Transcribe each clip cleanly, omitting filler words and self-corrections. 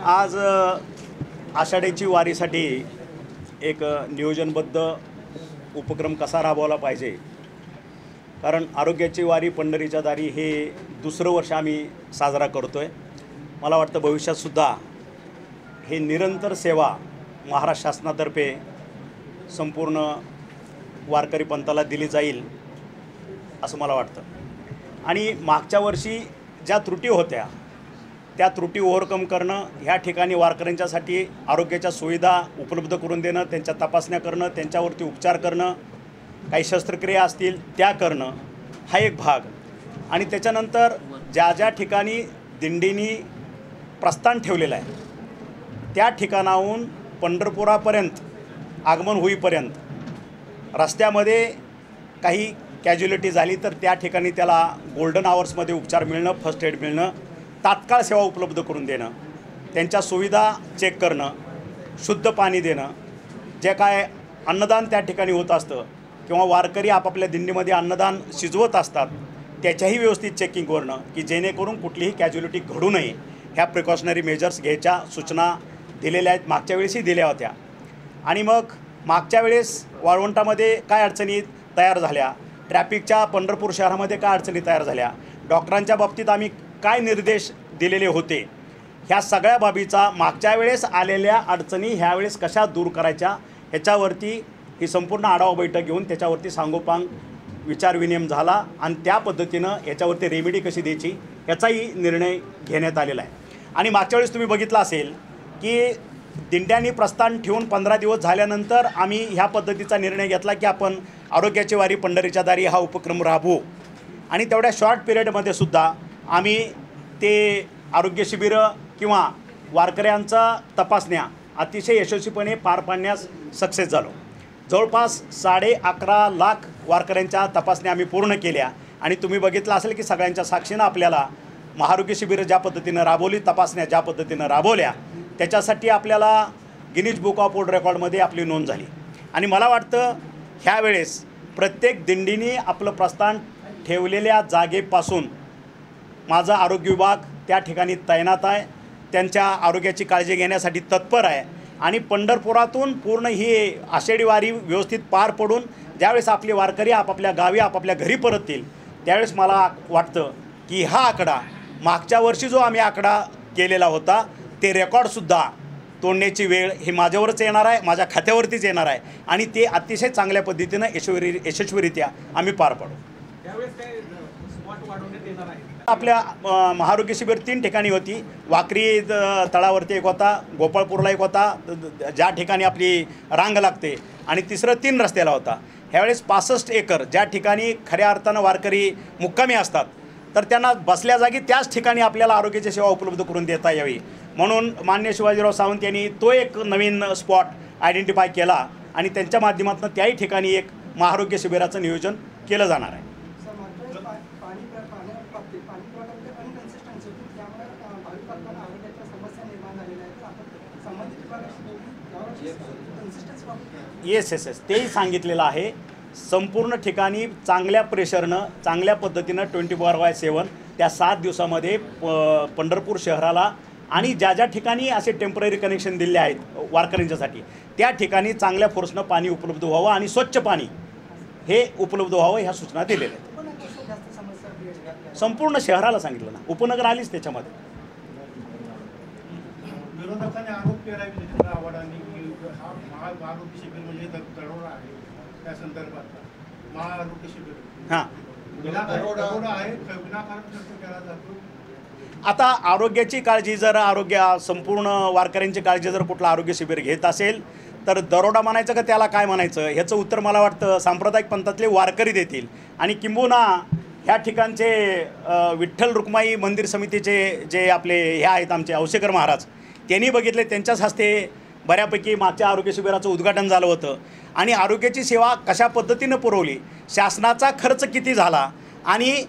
आज आषाढीची वारीसाठी एक नियोजनबद्ध उपक्रम कसा राबवला पाहिजे, कारण आरोग्याची वारी पंढरीच्या दारी हे दुसरं वर्ष आम्ही साजरा करतो आहे। मला वाटतं भविष्यातसुद्धा हे निरंतर सेवा महाराष्ट्र शासनातर्फे संपूर्ण वारकरी पंथाला दिली जाईल असं मला वाटतं। आणि मागच्या वर्षी ज्या त्रुटी होत्या त्या त्रुटी ओव्हरकम करणं, ह्या ठिकाणी वारकऱ्यांच्यासाठी आरोग्याच्या सुविधा उपलब्ध करून देणं, त्यांच्या तपासण्या करणं, त्यांच्यावरती उपचार करणं, काही शस्त्रक्रिया असतील त्या करणं हा एक भाग। आणि त्याच्यानंतर ज्या ज्या ठिकाणी दिंडीनी प्रस्थान ठेवलेलं आहे त्या ठिकाणाहून पंढरपुरापर्यंत आगमन होईपर्यंत रस्त्यामध्ये काही कॅज्युलिटी झाली तर त्या ठिकाणी त्याला गोल्डन आवर्समध्ये उपचार मिळणं, फर्स्ट एड मिळणं, तात्काळ सेवा उपलब्ध करून देणं, त्यांच्या सुविधा चेक करणं, शुद्ध पाणी देणं, जे काय अन्नदान त्या ठिकाणी होत असतं किंवा वारकरी आपापल्या दिंडीमध्ये अन्नदान शिजवत असतात त्याच्याही व्यवस्थित चेकिंग करणं की जेणेकरून कुठलीही कॅज्युलिटी घडू नये, ह्या प्रिकॉशनरी मेजर्स घ्यायच्या सूचना दिलेल्या आहेत, मागच्या वेळेसही दिल्या होत्या। आणि मग मागच्या वेळेस वाळवंटामध्ये काय अडचणी तयार झाल्या, ट्रॅफिकच्या पंढरपूर शहरामध्ये काय अडचणी तयार झाल्या, डॉक्टरांच्या बाबतीत आम्ही काय निर्देश दिलेले होते, ह्या सगळ्या बाबीचा मागच्या वेळेस आलेल्या अडचणी ह्यावेळेस कशा दूर करायच्या ह्याच्यावरती ही संपूर्ण आढावा बैठक घेऊन त्याच्यावरती सांगोपांग विचारविनिमय झाला आणि त्या पद्धतीनं याच्यावरती रेमेडी कशी द्यायची याचाही निर्णय घेण्यात आलेला आहे। आणि मागच्या वेळेस तुम्ही बघितलं असेल की दिंड्यांनी प्रस्थान ठेवून 15 दिवस झाल्यानंतर आम्ही ह्या पद्धतीचा निर्णय घेतला की आपण आरोग्याची वारी पंढरीच्या दारी हा उपक्रम राबवू। आणि तेवढ्या शॉर्ट पिरियडमध्ये सुद्धा आम्ही ते आरोग्य शिबिरं किंवा वारकऱ्यांचा तपासण्या अतिशय यशस्वीपणे पार पाडण्यास सक्सेस झालो। जवळपास 11.5 लाख वारकऱ्यांच्या तपासण्या आम्ही पूर्ण केल्या। आणि तुम्ही बघितलं असेल की सगळ्यांच्या साक्षीनं आपल्याला महाआरोग्य शिबिरं ज्या पद्धतीनं राबवली, तपासण्या ज्या पद्धतीनं राबवल्या, त्याच्यासाठी आपल्याला गिनीज बुक ऑफ वर्ल्ड रेकॉर्डमध्ये आपली नोंद झाली। आणि मला वाटतं ह्यावेळेस प्रत्येक दिंडीने आपलं प्रस्थान ठेवलेल्या जागेपासून माझा आरोग्य विभाग त्या ठिकाणी तैनात आहे, त्यांच्या आरोग्याची काळजी घेण्यासाठी तत्पर आहे। आणि पंढरपुरातून पूर्ण ही आषाढी वारी व्यवस्थित पार पडून ज्यावेळेस आपले वारकरी आपापल्या गावी आपापल्या घरी परततील त्यावेळेस मला वाटतं की हा आकडा मागच्या वर्षी जो आम्ही आकडा केलेला होता ते रेकॉर्डसुद्धा तोडण्याची वेळ हे माझ्यावरच येणार आहे, माझ्या खात्यावरतीच येणार आहे आणि ते अतिशय चांगल्या पद्धतीनं यशस्वीरित्या आम्ही पार पाडू। आपल्या महाआरोग्य शिबिर 3 ठिकाणी होती, वाकरी तळावरती एक होता, गोपाळपूरला एक होता ज्या ठिकाणी आपली रांग लागते, आणि तिसरं 3 रस्त्याला होता। ह्यावेळेस 65 एकर ज्या ठिकाणी खऱ्या अर्थानं वारकरी मुक्कामी असतात तर त्यांना बसल्या जागी त्याच ठिकाणी आपल्याला आरोग्याची सेवा उपलब्ध करून देता यावी म्हणून माननीय शिवाजीराव सावंत यांनी तो एक नवीन स्पॉट आयडेंटिफाय केला आणि त्यांच्या माध्यमातून त्याही ठिकाणी एक महाआरोग्य शिबिराचं नियोजन केलं जाणार आहे। येस तेही सांगितलेलं आहे। संपूर्ण ठिकाणी चांगल्या प्रेशरनं चांगल्या पद्धतीनं 24/7 त्या 7 दिवसामध्ये पंढरपूर शहराला आणि ज्या ज्या ठिकाणी असे टेम्पररी कनेक्शन दिले आहेत वारकऱ्यांच्यासाठी त्या ठिकाणी चांगल्या फोर्सनं पाणी उपलब्ध व्हावं आणि स्वच्छ पाणी हे उपलब्ध व्हावं ह्या सूचना दिलेल्या आहेत। संपूर्ण शहराला सांगितलं ना, उपनगर आलीच त्याच्यामध्ये। विरोधकांनी आरोप केला महाआरोग्य शिबिर म्हणजे दरोडा आहे, त्या संदर्भात महाआरोग्य शिबिर हां दरोडा आहे, विनाकारण खर्च केला जातो। आता आरोग्याची काळजी जर संपूर्ण वारकऱ्यांची काळजी जर कुठलं आरोग्य शिबिर घेत असेल तर दरोडा म्हणायचं का त्याला काय म्हणायचं ह्याचं उत्तर मला वाटतं सांप्रदायिक पंथातले वारकरी देतील। आणि किंबहुना ह्या ठिकाणचे विठ्ठल रुक्माई मंदिर समितीचे जे आपले हे आहेत आमचे औसेकर महाराज त्यांनी बघितले, त्यांच्याच हस्ते बऱ्यापैकी मागच्या आरोग्य शिबिराचं उद्घाटन झालं होतं। आणि आरोग्याची सेवा कशा पद्धतीनं पुरवली, शासनाचा खर्च किती झाला आणि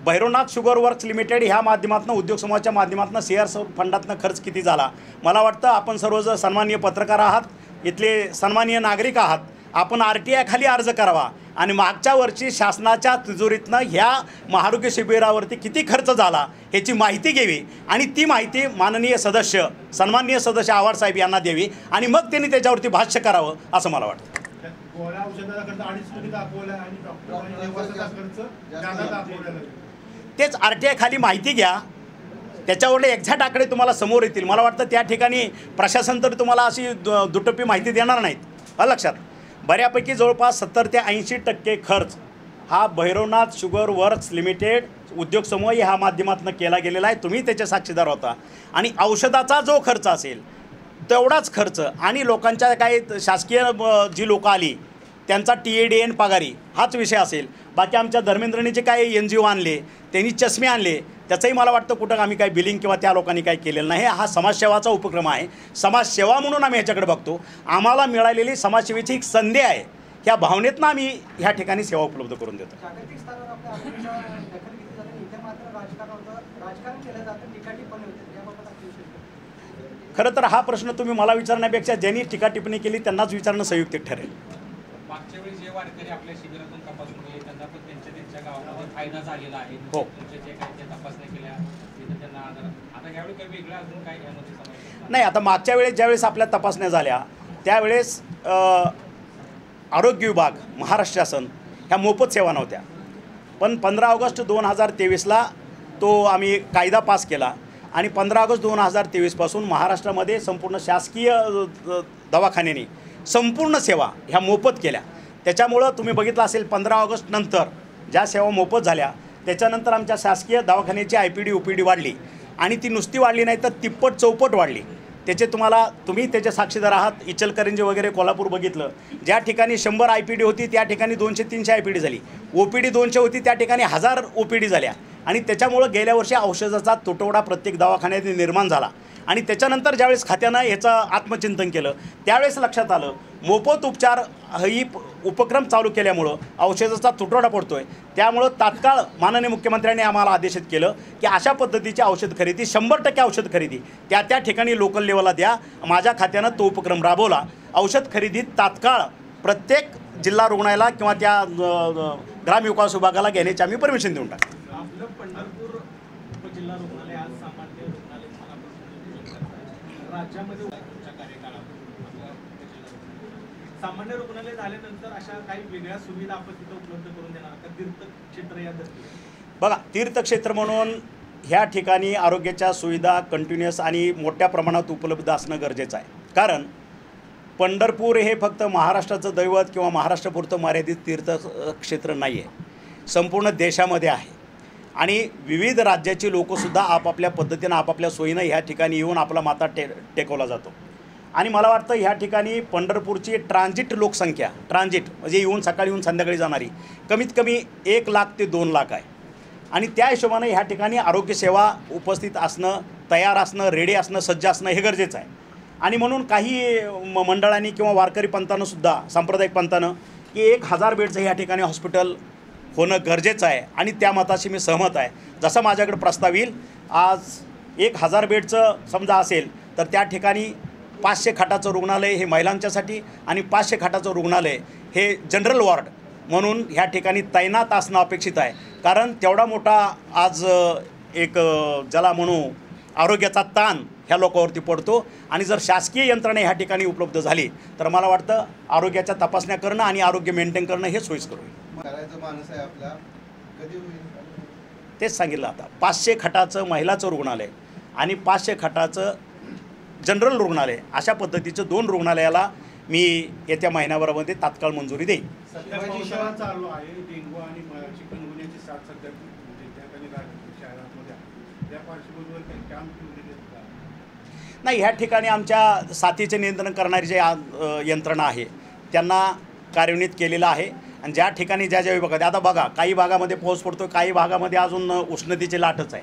भैरवनाथ शुगर वर्क्स लिमिटेड ह्या माध्यमातून उद्योग समूहाच्या माध्यमातून शेअर्स फंडातनं खर्च किती झाला। मला वाटतं आपण सर्वजण सन्माननीय पत्रकार आहात, इथले सन्माननीय नागरिक आहात, आपण RTI खाली अर्ज करावा आणि मागच्या वर्षी शासनाच्या तिजोरीतनं ह्या महाआरोग्य शिबिरावरती किती खर्च झाला ह्याची माहिती घ्यावी आणि ती माहिती माननीय सदस्य सन्माननीय सदस्य आव्हाड साहेब यांना द्यावी आणि मग त्यांनी त्याच्यावरती भाष्य करावं असं मला वाटतं. गोळ्या औषधाचा खर्च 2.5 कोटी दाखवला आणि डॉक्टरांनी निवासाचा खर्च जादा दाखवलेला. तेच RTI खाली माहिती घ्या, त्याच्यावरले एक्झॅक्ट आकडे तुम्हाला समोर येतील. मला वाटतं त्या ठिकाणी प्रशासन तर तुम्हाला अशी दुटप्पी माहिती देणार नाहीत. लक्षात बऱ्यापैकी जवळपास 70 ते 80% खर्च हा भैरवनाथ शुगर वर्क्स लिमिटेड उद्योग समूह ह्या माध्यमातून केला गेलेला आहे. तुम्ही त्याचे साक्षीदार होता. आणि औषधाचा जो खर्च असेल तेवढाच खर्च आणि लोकांच्या काही शासकीय जी लोकं आली त्यांचा TADN पगारी हाच विषय असेल. बाकी आमच्या धर्मेंद्रने जे काही NGO आणले, त्यांनी चष्मे आणले, त्याचंही मला वाटतं कुठं आम्ही काही बिलिंग किंवा त्या लोकांनी काही केलेलं नाही. हा समाजसेवाचा उपक्रम आहे. समाजसेवा म्हणून आम्ही ह्याच्याकडे बघतो. आम्हाला मिळालेली समाजसेवेची एक संधी आहे. ह्या भावनेतनं आम्ही ह्या ठिकाणी सेवा उपलब्ध करून देतो. जागतिक स्तरावर आपल्या आरोग्याच्या दखल घेतली जाते, इथे मात्र राजकारण केलं जातं, टीका टिप्पणी होते. याबाबत आपली विषय खरं तर हा प्रश्न तुम्ही मला विचारण्यापेक्षा ज्यांनी टीका टिप्पणी केली त्यांनाच विचारणं संयुक्तिक ठरेल. मागच्या वेळी जे वारकरी आपल्या शिबिरातून तपासून गेले त्यांना पण त्यांच्या गावामध्ये फायदा झालेला आहे. हो. तुमचे जे काही ते तपासण्या केल्या तिथं त्यांना आता यावेळी काही वेगळं अजून काही यामध्ये समावेश नाही, आता मागच्या वेळेस ज्यावेळेस आपल्या तपासण्या झाल्या त्यावेळेस आरोग्य विभाग महाराष्ट्र शासन ह्या मोफत सेवा नव्हत्या. पण 15 ऑगस्ट 2023ला तो आम्ही कायदा पास केला आणि 15 ऑगस्ट 2023पासून महाराष्ट्रामध्ये संपूर्ण शासकीय दवाखान्यांनी संपूर्ण सेवा ह्या मोफत केल्या. त्याच्यामुळं तुम्ही बघितलं असेल 15 ऑगस्ट नंतर ज्या सेवा मोफत झाल्या त्याच्यानंतर आमच्या शासकीय दवाखान्याची IPD OPD वाढली आणि ती नुसती वाढली नाही तर तिप्पट चौपट वाढली. त्याचे तुम्ही त्याचे साक्षीदार आहात. इचलकरंजी वगैरे कोल्हापूर बघितलं, ज्या ठिकाणी 100 IPD होती त्या ठिकाणी 200-300 IPD झाली. OPD 200 होती त्या ठिकाणी 1000 OPD झाल्या. आणि त्याच्यामुळं गेल्या वर्षी औषधाचा तुटवडा प्रत्येक दवाखान्यात निर्माण झाला. आणि त्याच्यानंतर ज्यावेळेस खात्यानं याचं आत्मचिंतन केलं त्यावेळेस लक्षात आलं मोफत उपचार ही उपक्रम चालू केल्यामुळं औषधाचा तुटवडा पडतो आहे. त्यामुळं तात्काळ माननीय मुख्यमंत्र्यांनी आम्हाला आदेशित केलं की अशा पद्धतीची औषध खरेदी 100% औषध खरेदी त्या ठिकाणी लोकल लेवलला द्या. माझ्या खात्यानं तो उपक्रम राबवला. औषध खरेदीत तात्काळ प्रत्येक जिल्हा रुग्णालयाला किंवा त्या ग्रामविकास विभागाला घेण्याची आम्ही परमिशन देऊन टाकली. आपलं पंढरपूर उपजिल्हा रुग्णालय आज सामान्य रुग्णालय राज्यामध्ये तुमच्या कार्यकाळात सामान्य रुग्णालय झाल्यानंतर अशा काही वेगळ्या सुविधा आपण तिथं उपलब्ध करून देणार का तीर्थक्षेत्र या दृष्टीने? बघा, तीर्थक्षेत्र म्हणून ह्या ठिकाणी आरोग्याच्या सुविधा कंटिन्युअस आणि मोठ्या प्रमाणात उपलब्ध असणं गरजेचं आहे. कारण पंढरपूर हे फक्त महाराष्ट्राचं दैवत किंवा महाराष्ट्रापुरतं मर्यादित तीर्थक्षेत्र नाही आहे, संपूर्ण देशामध्ये आहे. आणि विविध राज्याची लोकंसुद्धा आपापल्या पद्धतीनं आपापल्या सोयीनं ह्या ठिकाणी येऊन आपला माथा टेकवला जातो. आणि मला वाटतं ह्या ठिकाणी पंढरपूरची ट्रान्झिट लोकसंख्या म्हणजे सकाळी येऊन संध्याकाळी जाणारी कमीत कमी 1 लाख ते 2 लाख आहे. आणि त्या हिशोबानं ह्या ठिकाणी आरोग्यसेवा उपस्थित असणं, तयार असणं, रेडी असणं, सज्ज असणं हे गरजेचं आहे. आणि म्हणून काही मंडळांनी किंवा वारकरी पंथानंसुद्धा सांप्रदायिक पंथानं की 1000 बेडचं ह्या ठिकाणी हॉस्पिटल होणं गरजेचं आहे आणि त्या मताशी मी सहमत आहे. जसं माझ्याकडे प्रस्ताव येईल, आज 1000 बेडचं समजा असेल तर त्या ठिकाणी 500 खाटाचं रुग्णालय हे महिलांच्यासाठी आणि 500 खाटाचं रुग्णालय हे जनरल वॉर्ड म्हणून ह्या ठिकाणी तैनात असणं अपेक्षित आहे. कारण तेवढा मोठा आज एक ज्याला म्हणू आरोग्याचा ताण ह्या लोकांवरती पडतो. आणि जर शासकीय यंत्रणा ह्या ठिकाणी उपलब्ध झाली तर मला वाटतं आरोग्याच्या तपासण्या करणं आणि आरोग्य मेंटेन करणं हे सोयीस्कर होईल. करायचं माणूस आहे आपला कधी होईल? तेच सांगितलं आता 500 खाटाचं महिलाचं रुग्णालय आणि 500 खाटाचं जनरल रुग्णालय अशा पद्धतीचं 2 रुग्णालयाला मी येत्या महिन्याभरामध्ये तात्काळ मंजुरी देईन. सध्या पावसाळा चालू आहे, डेंगू आणि चिकनगुन्याची साथ सध्या त्या ठिकाणी शहरामध्ये आहे. त्या पार्श्वभूमीवर काही काम ठेवलेले आहेत का? नाही, ह्या ठिकाणी आमच्या साथीचे नियंत्रण करणारी जे यंत्रणा आहे त्यांना कार्यान्वित केलेलं आहे. आणि ज्या ठिकाणी ज्या विभागात आता बघा, काही भागामध्ये पाऊस पडतो, काही भागामध्ये अजून उष्णतेची लाटच आहे.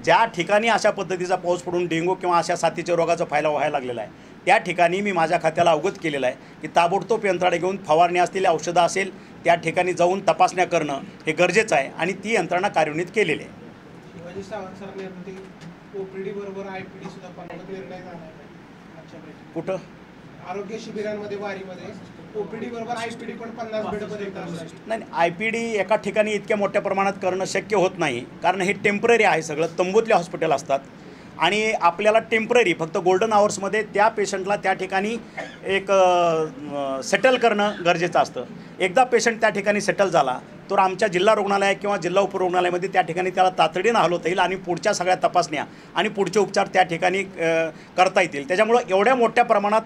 ज्या ठिकाणी अशा पद्धतीचा पाऊस पडून डेंगू किंवा अशा साथीच्या रोगाचा फैलाव व्हायला लागलेला आहे त्या ठिकाणी मी माझ्या खात्याला अवगत केलेलं आहे की ताबडतोब यंत्रणा घेऊन फवारणी असलेली औषधं असेल त्या ठिकाणी जाऊन तपासण्या करणं हे गरजेचं आहे आणि ती यंत्रणा कार्यान्वित केलेली आहे. शिवाजी सावंत सर OPD बरोबर IPD सुद्धा निर्णय झाला आहे. कुठं? आरोग्य शिबिरांमध्ये वारीमध्ये ओपीडी बरोबर आयपीडी पण 50 बेडपर्यंत करणं. नाही, IPD एका ठिकाणी इतक्या मोठ्या प्रमाणात करणं शक्य होत नाही, कारण हे टेम्पररी आहे सगळं. तंबूतले हॉस्पिटल असतात आणि आपल्याला टेम्पररी फक्त गोल्डन आवर्समध्ये त्या पेशंटला त्या ठिकाणी एक सेटल करणं गरजेचं असतं. एकदा पेशंट त्या ठिकाणी सेटल झाला तर आमच्या जिल्हा रुग्णालय किंवा जिल्हा उपरुग्णालयामध्ये त्या ठिकाणी त्याला तातडीनं हलवता येईल आणि पुढच्या सगळ्या तपासण्या आणि पुढचे उपचार त्या ठिकाणी करता येतील. त्याच्यामुळं एवढ्या मोठ्या प्रमाणात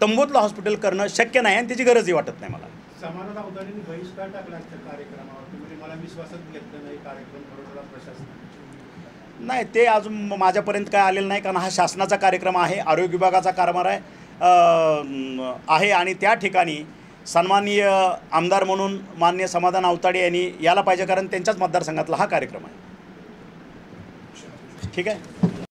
तंबूतलं हॉस्पिटल करणं शक्य नाही आणि त्याची गरजही वाटत नाही मला. समाधान अवतारींनी बहिष्कार टाकला त्या कार्यक्रमावर, म्हणजे मला विश्वासात घेतलं नाही कार्यक्रम बरोबर प्रशासन. नाही, ते अजून माझ्यापर्यंत काय आलेलं नाही, कारण हा शासनाचा कार्यक्रम आहे, आरोग्य विभागाचा कारभार आहे आणि त्या ठिकाणी सन्माननीय आमदार म्हणून माननीय समाधान अवताडे यांनी यायला पाहिजे, कारण त्यांच्याच मतदारसंघातला हा कार्यक्रम आहे. ठीक आहे.